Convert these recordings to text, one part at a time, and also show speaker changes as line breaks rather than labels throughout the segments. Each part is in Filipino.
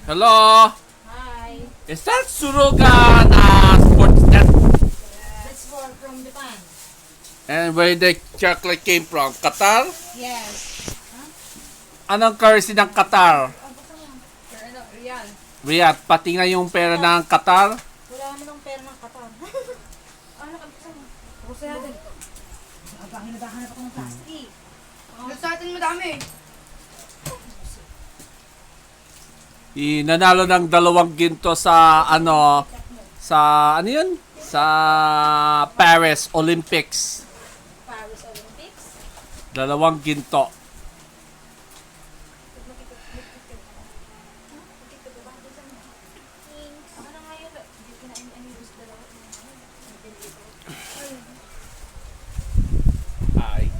Hello?
Hi.
Is that Surugan Sports Net?
That's from Japan.
And where the chocolate came from? Qatar?
Yes.
Anong currency ng Qatar?
Real.
Riyadh, pati nga yung pera ng Qatar.
Wala naman ng pera ng Qatar. Ano ka gusto mo? Gusto natin. Hinabahanap ako ng plastic.
Sa atin madami.
Nanalo ng 2 ginto sa ano yun? Sa Paris Olympics.
Paris Olympics.
2 ginto.
Ano nga yun? Hindi kinain gusto dalawa.
Ay.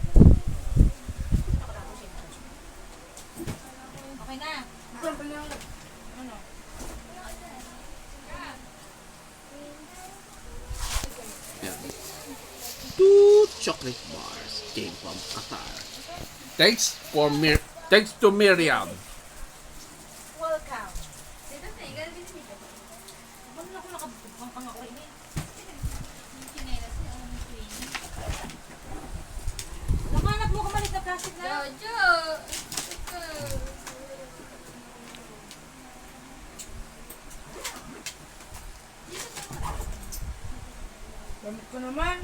Okay na. Ano?
Yeah. 2 chocolate bars came from Qatar. Thanks to Miriam.
Welcome. Ano ako nakabukang ang ako ini? Nakanap mo kamalit na plastic na?
Jojo. Gamit ko naman.